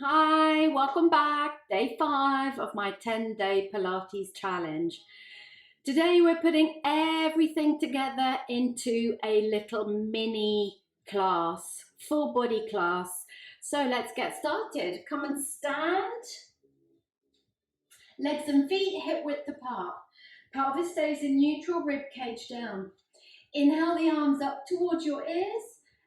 Hi, welcome back. Day 5 of my 10-day Pilates challenge. Today we're putting everything together into a little mini class, full body class. So let's get started. Come and stand. Legs and feet hip width apart. Pelvis stays in neutral, rib cage down. Inhale the arms up towards your ears.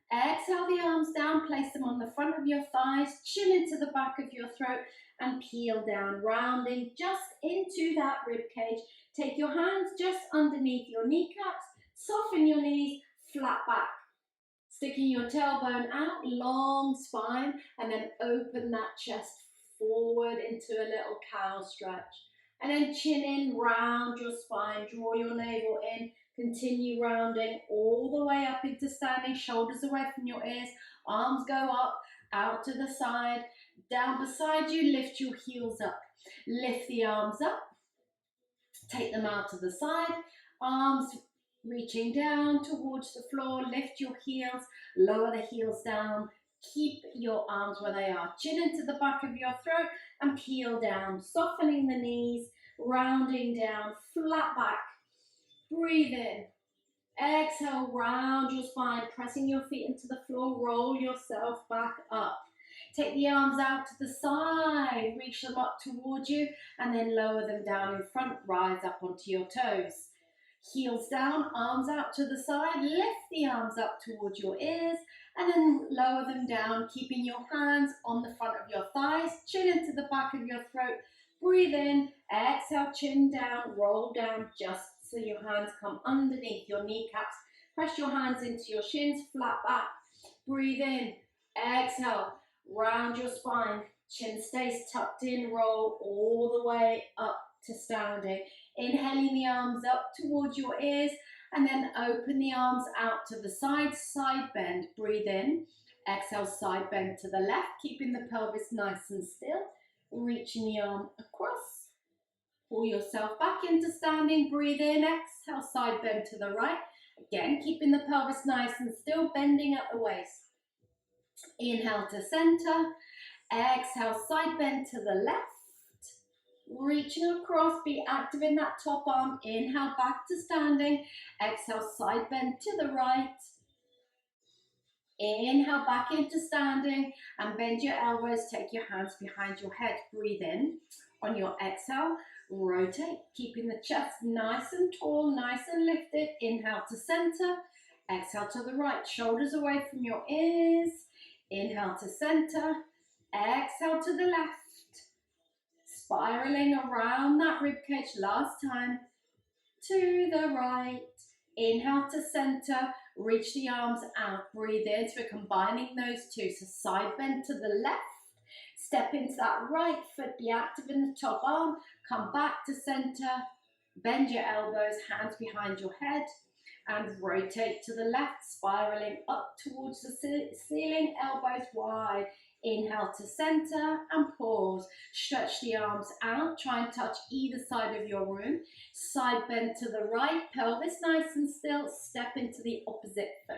Exhale the arms down, place them on the front of your thighs, chin into the back of your throat and peel down, rounding just into that rib cage. Take your hands just underneath your kneecaps, soften your knees, flat back. Sticking your tailbone out, long spine, and then open that chest forward into a little cow stretch. And then chin in, round your spine, draw your navel in, continue rounding all the way up into standing, shoulders away from your ears, arms go up, out to the side, down beside you, lift your heels up. Lift the arms up, take them out to the side, arms reaching down towards the floor, lift your heels, lower the heels down, keep your arms where they are, chin into the back of your throat and peel down, softening the knees, rounding down, flat back, breathe in, exhale, round your spine, pressing your feet into the floor, roll yourself back up. Take the arms out to the side, reach them up towards you, and then lower them down in front, rise up onto your toes. Heels down, arms out to the side, lift the arms up towards your ears, and then lower them down, keeping your hands on the front of your thighs, chin into the back of your throat, breathe in, exhale, chin down, roll down, just so your hands come underneath your kneecaps. Press your hands into your shins, flat back, breathe in, exhale, round your spine, chin stays tucked in, roll all the way up to standing. Inhaling the arms up towards your ears and then open the arms out to the side, side bend. Breathe in, exhale, side bend to the left, keeping the pelvis nice and still. Reaching the arm across. Pull yourself back into standing, breathe in, exhale, side bend to the right. Again, keeping the pelvis nice and still, bending at the waist. Inhale to center, exhale, side bend to the left. Reaching across, be active in that top arm. Inhale, back to standing. Exhale, side bend to the right. Inhale, back into standing and bend your elbows. Take your hands behind your head. Breathe in. On your exhale, rotate, keeping the chest nice and tall, nice and lifted. Inhale to center. Exhale to the right. Shoulders away from your ears. Inhale to center. Exhale to the left. Spiraling around that ribcage, last time, to the right. Inhale to center, reach the arms out, breathe in. So we're combining those two. So side bend to the left, step into that right foot, be active in the top arm, come back to center, bend your elbows, hands behind your head, and rotate to the left, spiraling up towards the ceiling, elbows wide. Inhale to center and pause. Stretch the arms out. Try and touch either side of your room. Side bend to the right. Pelvis nice and still. Step into the opposite foot.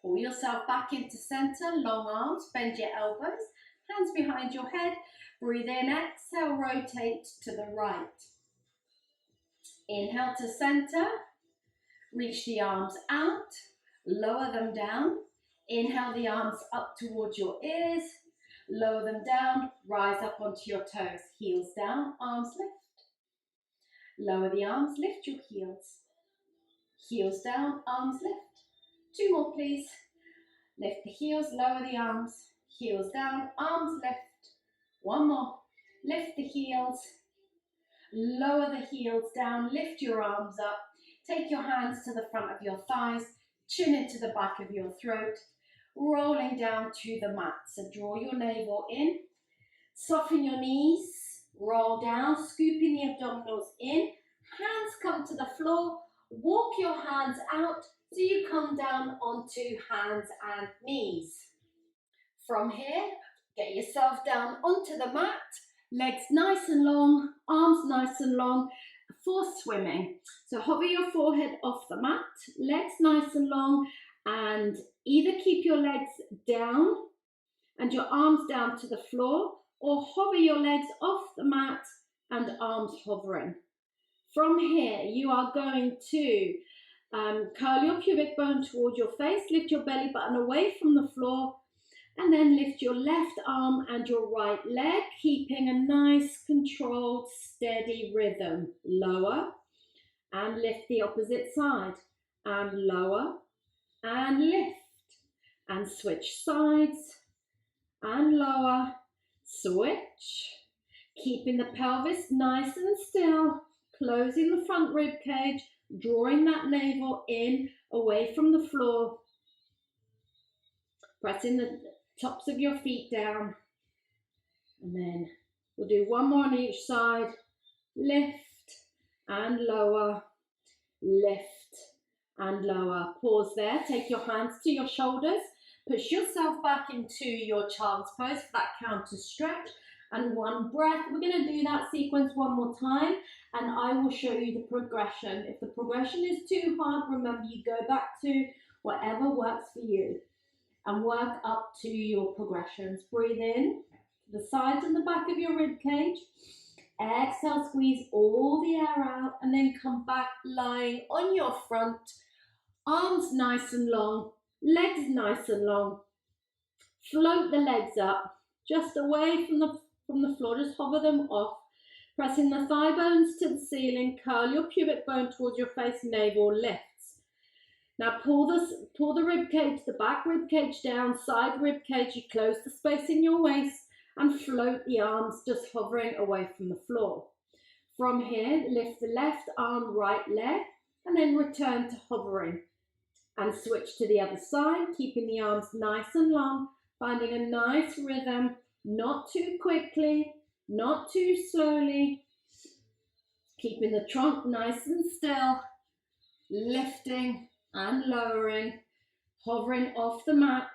Pull yourself back into center. Long arms. Bend your elbows. Hands behind your head. Breathe in. Exhale. Rotate to the right. Inhale to center. Reach the arms out. Lower them down. Inhale the arms up towards your ears, lower them down, rise up onto your toes, heels down, arms lift. Lower the arms, lift your heels. Heels down, arms lift. Two more please. Lift the heels, lower the arms, heels down, arms lift. One more. Lift the heels, lower the heels down, lift your arms up. Take your hands to the front of your thighs, chin into the back of your throat, rolling down to the mat. So draw your navel in, soften your knees, roll down, scooping the abdominals in, hands come to the floor, walk your hands out so you come down onto hands and knees. From here, get yourself down onto the mat, legs nice and long, arms nice and long, for swimming. So hover your forehead off the mat, legs nice and long, and either keep your legs down and your arms down to the floor, or hover your legs off the mat and arms hovering. From here, you are going to curl your pubic bone towards your face, lift your belly button away from the floor, and then lift your left arm and your right leg, keeping a nice, controlled, steady rhythm. Lower and lift the opposite side, and lower and lift, and switch sides, and lower, switch, keeping the pelvis nice and still, closing the front rib cage, drawing that navel in, away from the floor, pressing the tops of your feet down, and then we'll do one more on each side, lift and lower, lift and lower. Pause there, take your hands to your shoulders, push yourself back into your child's pose for that counter stretch, and one breath. We're going to do that sequence one more time, and I will show you the progression. If the progression is too hard, remember you go back to whatever works for you and work up to your progressions. Breathe in to the sides and the back of your rib cage. Exhale, squeeze all the air out, and then come back lying on your front, arms nice and long, legs nice and long. Float the legs up, just away from the floor, just hover them off, pressing the thigh bones to the ceiling, curl your pubic bone towards your face, navel lifts. Now pull the rib cage, the back rib cage down, side rib cage, you close the space in your waist, and float the arms, just hovering away from the floor. From here, lift the left arm, right leg, and then return to hovering. And switch to the other side, keeping the arms nice and long, finding a nice rhythm, not too quickly, not too slowly, keeping the trunk nice and still, lifting and lowering, hovering off the mat.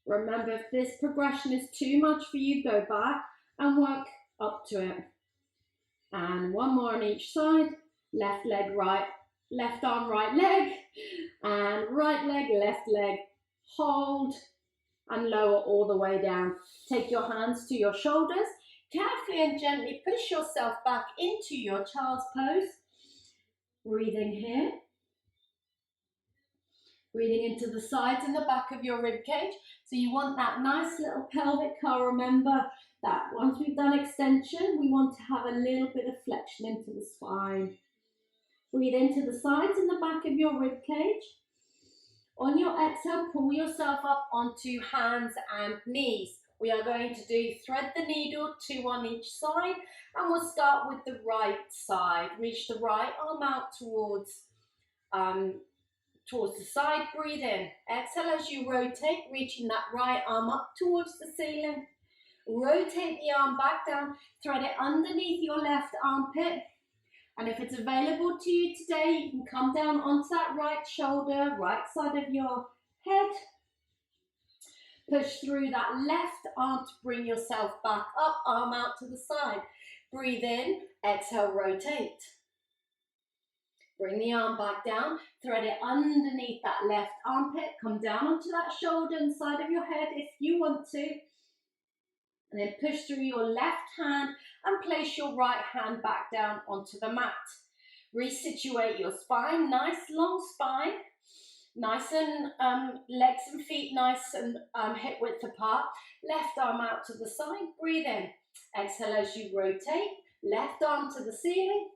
Remember, if this progression is too much for you, go back and work up to it. And one more on each side, left leg, right, left arm, right leg, and right leg, left leg, hold, and lower all the way down. Take your hands to your shoulders, carefully and gently push yourself back into your child's pose. Breathing here. Breathing into the sides and the back of your rib cage. So you want that nice little pelvic curl. Remember that once we've done extension, we want to have a little bit of flexion into the spine. Breathe into the sides and the back of your rib cage. On your exhale, pull yourself up onto hands and knees. We are going to do thread the needle, 2 on each side, and we'll start with the right side. Reach the right arm out towards the side. Breathe in. Exhale as you rotate, reaching that right arm up towards the ceiling. Rotate the arm back down, thread it underneath your left armpit. And if it's available to you today, you can come down onto that right shoulder, right side of your head. Push through that left arm to bring yourself back up, arm out to the side. Breathe in, exhale, rotate. Bring the arm back down, thread it underneath that left armpit, come down onto that shoulder and side of your head if you want to. And then push through your left hand and place your right hand back down onto the mat. Resituate your spine, nice long spine, nice and legs and feet nice and hip width apart. Left arm out to the side, breathe in. Exhale as you rotate, left arm to the ceiling.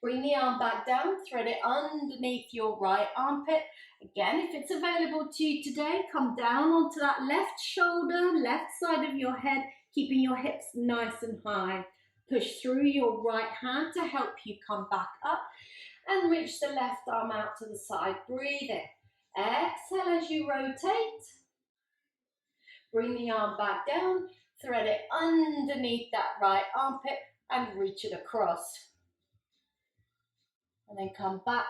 Bring the arm back down, thread it underneath your right armpit. Again, if it's available to you today, come down onto that left shoulder, left side of your head, keeping your hips nice and high. Push through your right hand to help you come back up and reach the left arm out to the side. Breathe in. Exhale as you rotate. Bring the arm back down, thread it underneath that right armpit and reach it across. And then come back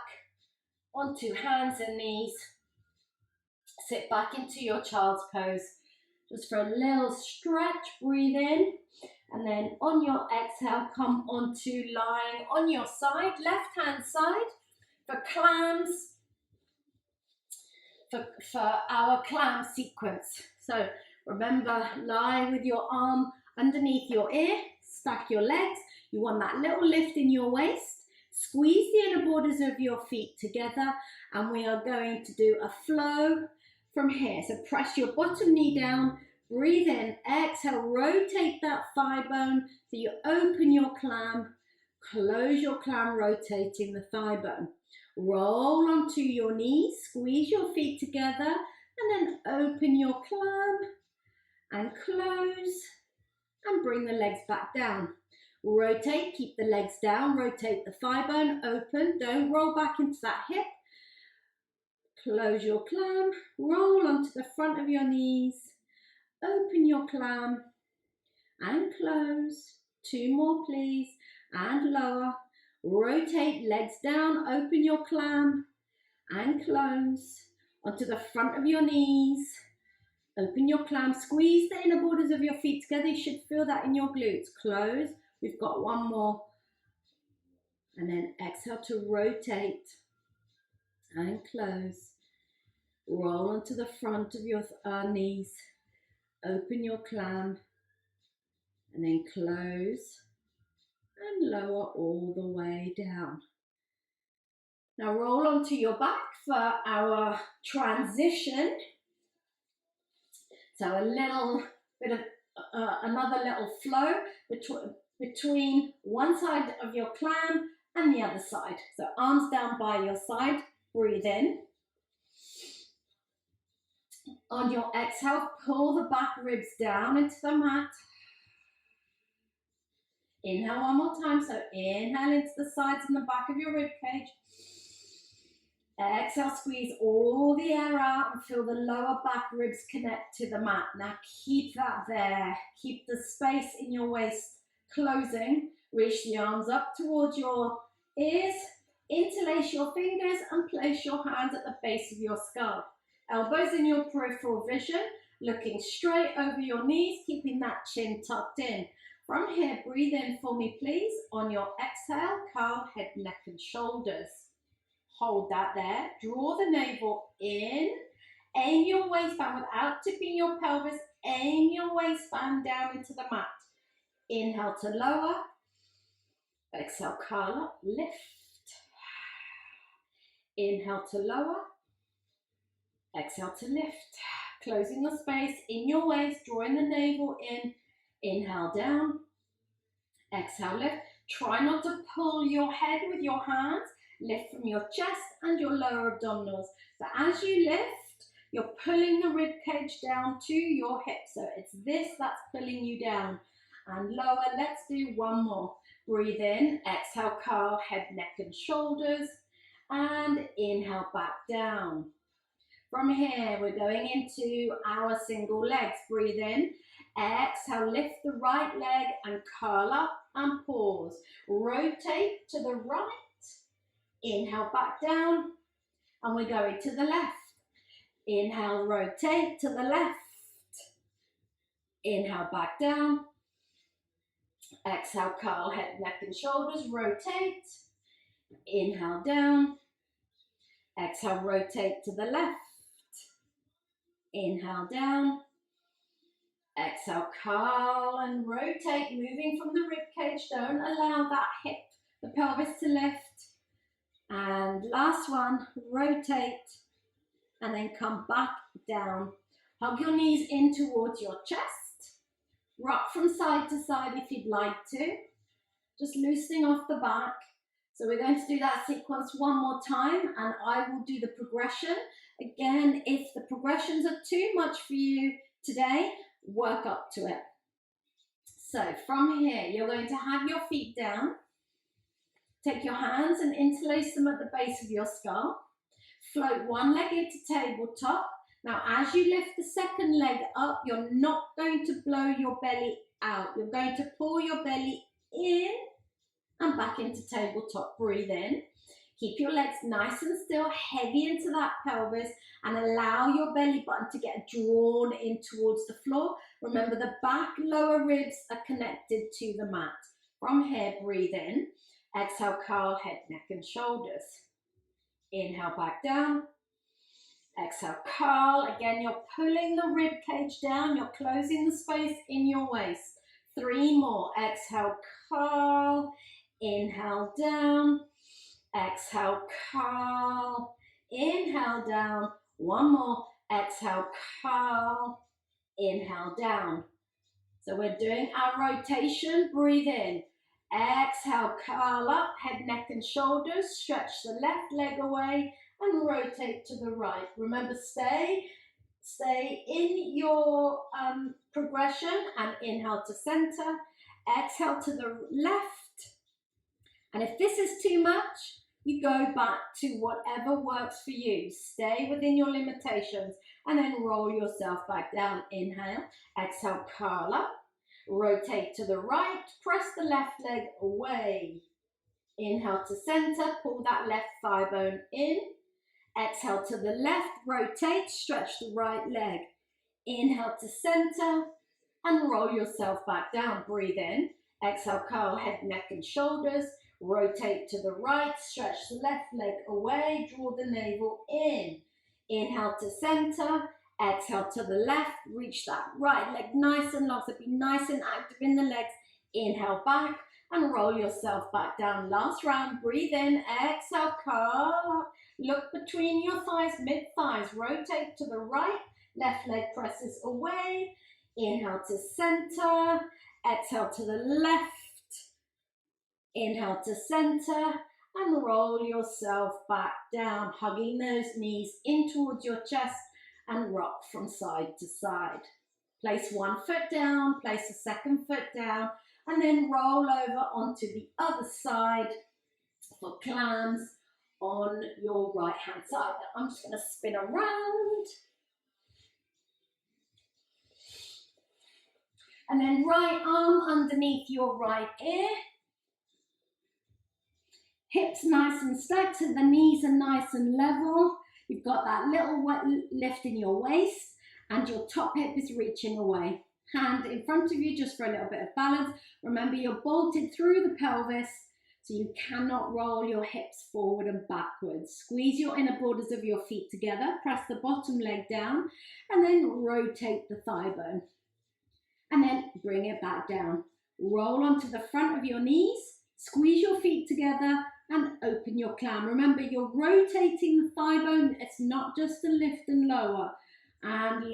onto hands and knees. Sit back into your child's pose. Just for a little stretch, breathe in. And then on your exhale, come onto lying on your side, left hand side, for clams, for our clam sequence. So remember, lie with your arm underneath your ear, stack your legs. You want that little lift in your waist. Squeeze the inner borders of your feet together, and we are going to do a flow from here. So press your bottom knee down, breathe in, exhale, rotate that thigh bone. So you open your clam, close your clam, rotating the thigh bone. Roll onto your knees, squeeze your feet together, and then open your clam and close and bring the legs back down. Rotate, keep the legs down, rotate the thigh bone, open, don't roll back into that hip. Close your clam, roll onto the front of your knees, open your clam and close. 2 more please, and lower. Rotate, legs down, open your clam and close. Onto the front of your knees, open your clam, squeeze the inner borders of your feet together. You should feel that in your glutes. Close, we've got 1 more. And then exhale to rotate and close. Roll onto the front of your knees, open your clam, and then close and lower all the way down. Now roll onto your back for our transition. So a little bit of another little flow between one side of your clam and the other side. So arms down by your side, breathe in. On your exhale, pull the back ribs down into the mat. Inhale 1 more time. So inhale into the sides and the back of your rib cage. Exhale, squeeze all the air out and feel the lower back ribs connect to the mat. Now keep that there. Keep the space in your waist closing. Reach the arms up towards your ears. Interlace your fingers and place your hands at the base of your skull. Elbows in your peripheral vision, looking straight over your knees, keeping that chin tucked in. From here, breathe in for me, please. On your exhale, curl head, neck, and shoulders. Hold that there. Draw the navel in. Aim your waistband without tipping your pelvis. Aim your waistband down into the mat. Inhale to lower. Exhale, curl up, lift. Inhale to lower. Exhale to lift. Closing the space in your waist, drawing the navel in. Inhale down. Exhale, lift. Try not to pull your head with your hands. Lift from your chest and your lower abdominals. So as you lift, you're pulling the rib cage down to your hips. So it's this that's pulling you down. And lower, let's do 1 more. Breathe in, exhale, curl, head, neck, and shoulders. And inhale, back down. From here, we're going into our single legs. Breathe in, exhale, lift the right leg and curl up and pause. Rotate to the right. Inhale, back down, and we're going to the left. Inhale, rotate to the left. Inhale, back down. Exhale, curl, head, neck, and shoulders, rotate. Inhale, down. Exhale, rotate to the left. Inhale, down. Exhale, curl and rotate, moving from the rib cage. Don't allow that hip, the pelvis to lift. And last one, rotate and then come back down. Hug your knees in towards your chest. Rock from side to side if you'd like to. Just loosening off the back. So we're going to do that sequence 1 more time and I will do the progression. Again, if the progressions are too much for you today, work up to it. So from here, you're going to have your feet down. Take your hands and interlace them at the base of your skull. Float one leg into tabletop. Now, as you lift the second leg up, you're not going to blow your belly out. You're going to pull your belly in and back into tabletop. Breathe in. Keep your legs nice and still, heavy into that pelvis, and allow your belly button to get drawn in towards the floor. Remember, the back lower ribs are connected to the mat. From here, breathe in. Exhale, curl, head, neck, and shoulders. Inhale, back down. Exhale, curl. Again, you're pulling the rib cage down. You're closing the space in your waist. 3 more. Exhale, curl. Inhale, down. Exhale, curl. Inhale, down. 1 more. Exhale, curl. Inhale, down. So we're doing our rotation. Breathe in. Exhale, curl up, head, neck and shoulders. Stretch the left leg away and rotate to the right. Remember, stay in your progression and inhale to center. Exhale to the left. And if this is too much, you go back to whatever works for you. Stay within your limitations and then roll yourself back down. Inhale, exhale, curl up. Rotate to the right, press the left leg away. Inhale to center, pull that left thigh bone in. Exhale to the left, rotate, stretch the right leg. Inhale to center and roll yourself back down. Breathe in. Exhale, curl head, neck and shoulders. Rotate to the right, stretch the left leg away, draw the navel in. Inhale to center. Exhale to the left, reach that right leg nice and long, so be nice and active in the legs. Inhale back and roll yourself back down. Last round, breathe in, exhale, curl up. Look between your thighs, mid-thighs, rotate to the right, left leg presses away. Inhale to center, exhale to the left. Inhale to center and roll yourself back down, hugging those knees in towards your chest. And rock from side to side. Place 1 foot down, place a 2nd foot down, and then roll over onto the other side for clams on your right hand side. Now I'm just going to spin around. And then right arm underneath your right ear. Hips nice and stacked so the knees are nice and level. You've got that little lift in your waist and your top hip is reaching away. Hand in front of you just for a little bit of balance. Remember, you're bolted through the pelvis, so you cannot roll your hips forward and backwards. Squeeze your inner borders of your feet together. Press the bottom leg down and then rotate the thigh bone. And then bring it back down. Roll onto the front of your knees. Squeeze your feet together and open your clam. Remember, you're rotating the thigh bone. It's not just a lift and lower, and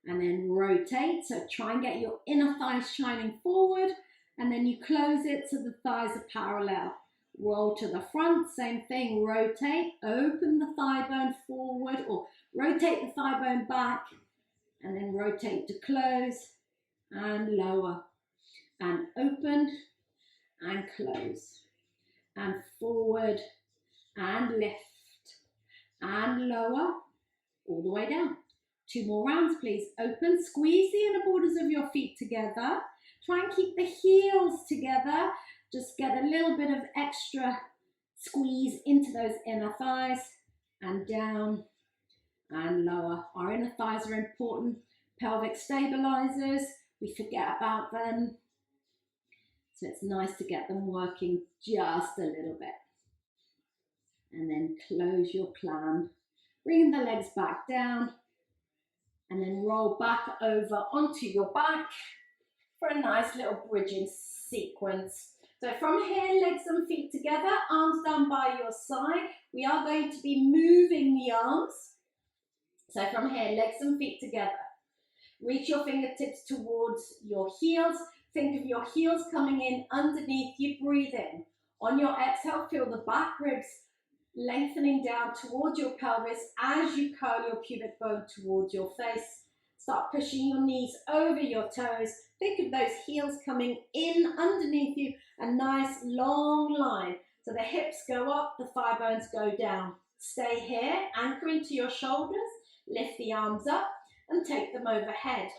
then rotate. So try and get your inner thighs shining forward, and then you close it so the thighs are parallel. Roll to the front, same thing, rotate, open the thigh bone forward, or rotate the thigh bone back, and then rotate to close, and lower, and open, and close. And forward, and lift, and lower, all the way down. 2 more rounds, please. Open, squeeze the inner borders of your feet together. Try and keep the heels together. Just get a little bit of extra squeeze into those inner thighs, and down, and lower. Our inner thighs are important pelvic stabilizers. We forget about them. So it's nice to get them working just a little bit. And then close your clam. Bring the legs back down. And then roll back over onto your back for a nice little bridging sequence. So from here, legs and feet together, arms down by your side. We are going to be moving the arms. So from here, legs and feet together. Reach your fingertips towards your heels. Think of your heels coming in underneath you. Breathe in. On your exhale, feel the back ribs lengthening down towards your pelvis as you curl your pubic bone towards your face. Start pushing your knees over your toes. Think of those heels coming in underneath you. A nice long line. So the hips go up, the thigh bones go down. Stay here, anchor into your shoulders. Lift the arms up and take them overhead.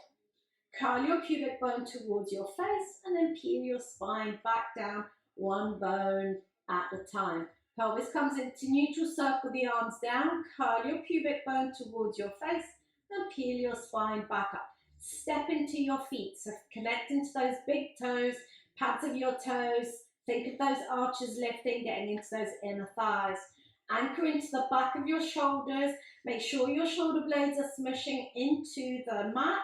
Curl your pubic bone towards your face and then peel your spine back down, 1 bone at a time. Pelvis comes into neutral, circle the arms down, curl your pubic bone towards your face and peel your spine back up. Step into your feet, so connect into those big toes, pads of your toes. Think of those arches lifting, getting into those inner thighs. Anchor into the back of your shoulders. Make sure your shoulder blades are smushing into the mat.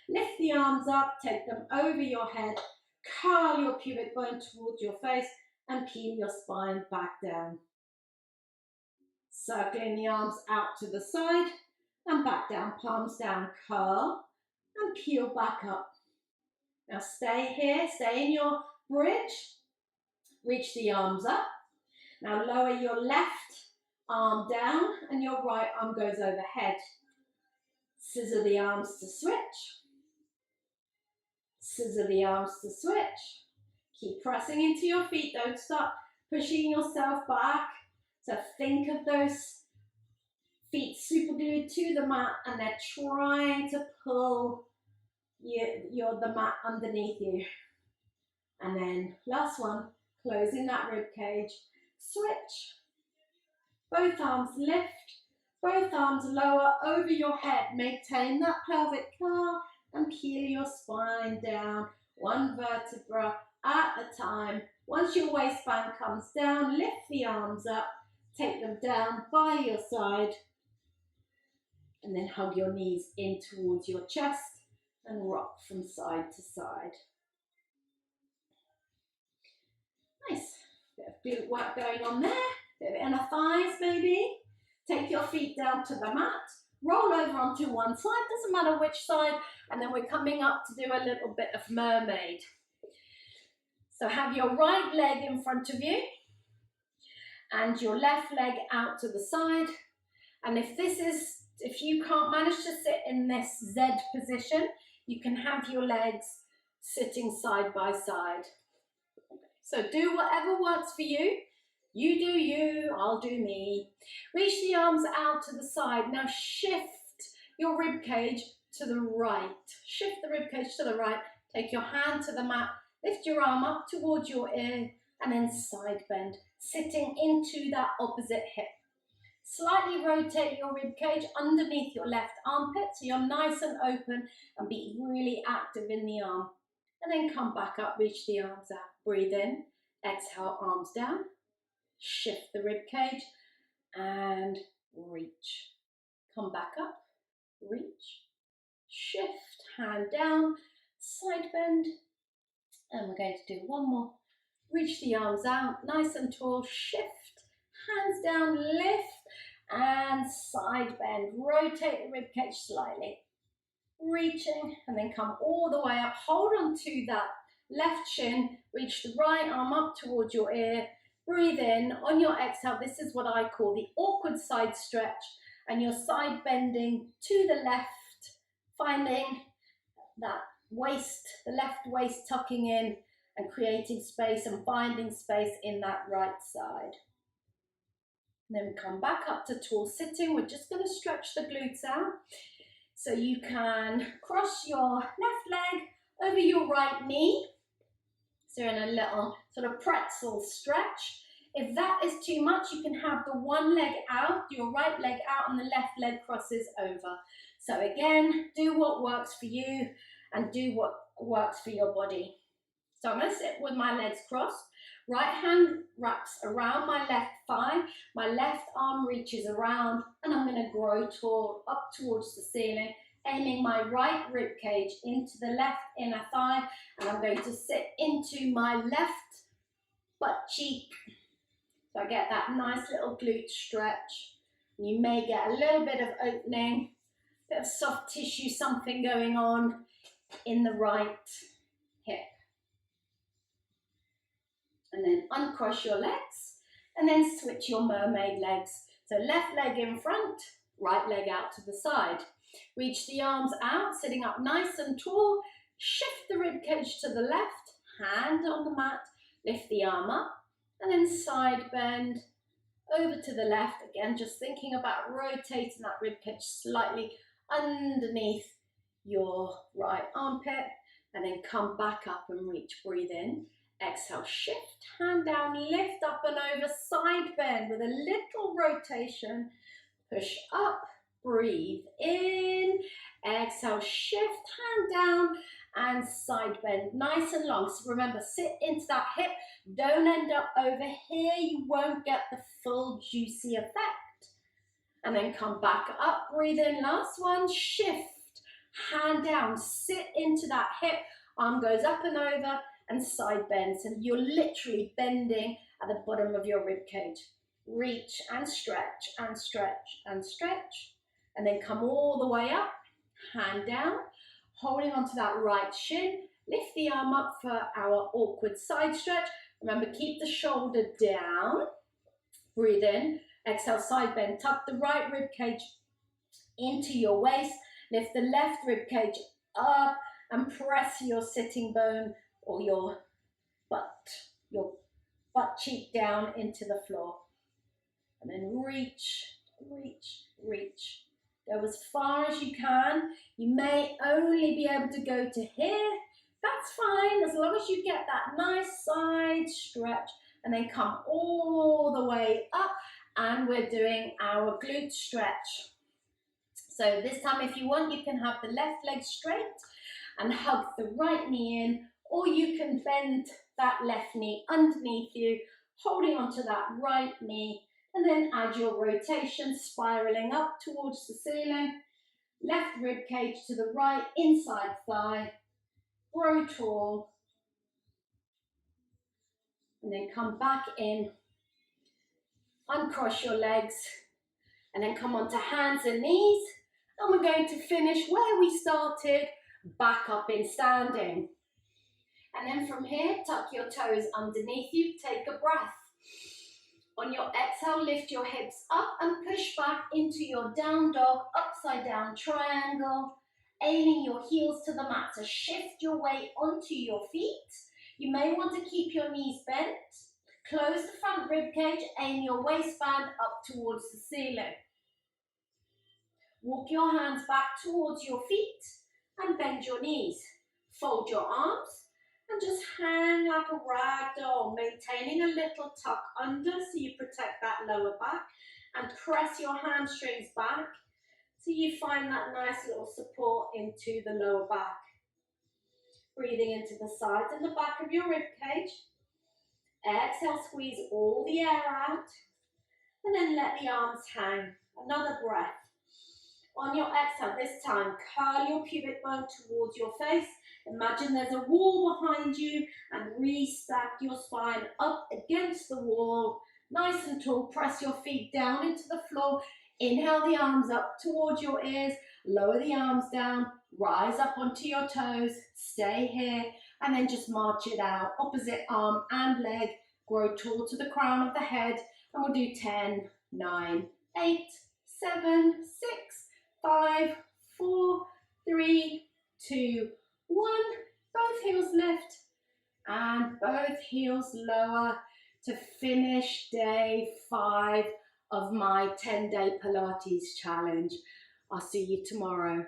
Lift the arms up, take them over your head, curl your pubic bone towards your face and peel your spine back down. Circling the arms out to the side and back down, palms down, curl and peel back up. Now stay here, stay in your bridge, reach the arms up. Now lower your left arm down and your right arm goes overhead. Scissor the arms to switch. Scissor the arms to switch. Keep pressing into your feet, don't stop pushing yourself back. So think of those feet super glued to the mat and they're trying to pull the mat underneath you. And then last one, closing that rib cage. Switch. Both arms lift, both arms lower over your head. Maintain that pelvic curl and peel your spine down, one vertebra at a time. Once your waistband comes down, lift the arms up, take them down by your side, and then hug your knees in towards your chest and rock from side to side. Nice. Bit of glute work going on there. Bit of inner thighs maybe. Take your feet down to the mat. Roll over onto one side, doesn't matter which side, and then we're coming up to do a little bit of mermaid. So have your right leg in front of you and your left leg out to the side. And if you can't manage to sit in this Z position, you can have your legs sitting side by side. So do whatever works for you. You do you, I'll do me. Reach the arms out to the side. Now shift your rib cage to the right. Shift the rib cage to the right. Take your hand to the mat. Lift your arm up towards your ear and then side bend, sitting into that opposite hip. Slightly rotate your rib cage underneath your left armpit so you're nice and open and be really active in the arm. And then come back up, reach the arms out. Breathe in, exhale, arms down. Shift the rib cage and reach. Come back up, reach, shift, hand down, side bend. And we're going to do one more. Reach the arms out, nice and tall, shift, hands down, lift, and side bend. Rotate the rib cage slightly. Reaching, and then come all the way up. Hold on to that left shin. Reach the right arm up towards your ear. Breathe in. On your exhale, this is what I call the awkward side stretch. And you're side bending to the left, finding that waist, the left waist tucking in and creating space and finding space in that right side. And then come back up to tall sitting. We're just going to stretch the glutes out. So you can cross your left leg over your right knee. So you're in a little sort of pretzel stretch. If that is too much, you can have the one leg out, your right leg out, and the left leg crosses over. So again, do what works for you and do what works for your body. So I'm going to sit with my legs crossed. Right hand wraps around my left thigh. My left arm reaches around and I'm going to grow tall up towards the ceiling, aiming my right rib cage into the left inner thigh, and I'm going to sit into my left butt cheek. So I get that nice little glute stretch. You may get a little bit of opening, a bit of soft tissue, something going on in the right hip. And then uncross your legs and then switch your mermaid legs. So left leg in front, right leg out to the side. Reach the arms out, sitting up nice and tall. Shift the rib cage to the left, hand on the mat, lift the arm up, and then side bend over to the left. Again, just thinking about rotating that rib cage slightly underneath your right armpit, and then come back up and reach. Breathe in. Exhale, shift, hand down, lift up and over, side bend with a little rotation. Push up, breathe in, exhale, shift, hand down, and side bend, nice and long. So remember, sit into that hip. Don't end up over here. You won't get the full juicy effect. And then come back up, breathe in, last one, shift, hand down, sit into that hip, arm goes up and over, and side bend. So you're literally bending at the bottom of your rib cage. Reach and stretch and stretch and stretch. And then come all the way up, hand down, holding onto that right shin. Lift the arm up for our awkward side stretch. Remember, keep the shoulder down. Breathe in. Exhale, side bend. Tuck the right rib cage into your waist. Lift the left rib cage up and press your sitting bone or your butt cheek down into the floor. And then reach, reach, reach. Go as far as you can. You may only be able to go to here. That's fine, as long as you get that nice side stretch. And then come all the way up. And we're doing our glute stretch. So this time, if you want, you can have the left leg straight and hug the right knee in, or you can bend that left knee underneath you, holding onto that right knee, and then add your rotation, spiraling up towards the ceiling. Left rib cage to the right, inside thigh, grow tall, and then come back in, uncross your legs, and then come onto hands and knees, and we're going to finish where we started, back up in standing. And then from here, tuck your toes underneath you, take a breath. On your exhale, lift your hips up and push back into your down dog, upside down triangle, aiming your heels to the mat. So shift your weight onto your feet. You may want to keep your knees bent. Close the front rib cage, aim your waistband up towards the ceiling. Walk your hands back towards your feet and bend your knees. Fold your arms and just hang like a rag doll, maintaining a little tuck under so you protect that lower back, and press your hamstrings back so you find that nice little support into the lower back. Breathing into the sides and the back of your rib cage. Exhale, squeeze all the air out, and then let the arms hang. Another breath. On your exhale, this time, curl your pubic bone towards your face. Imagine there's a wall behind you and re-stack your spine up against the wall. Nice and tall, press your feet down into the floor. Inhale the arms up towards your ears, lower the arms down, rise up onto your toes, stay here, and then just march it out. Opposite arm and leg, grow tall to the crown of the head, and we'll do 10, 9, 8, 7, 6, 5, 4, 3, 2, 1. Both heels lift and both heels lower to finish day 5 of my 10-day Pilates challenge. I'll see you tomorrow.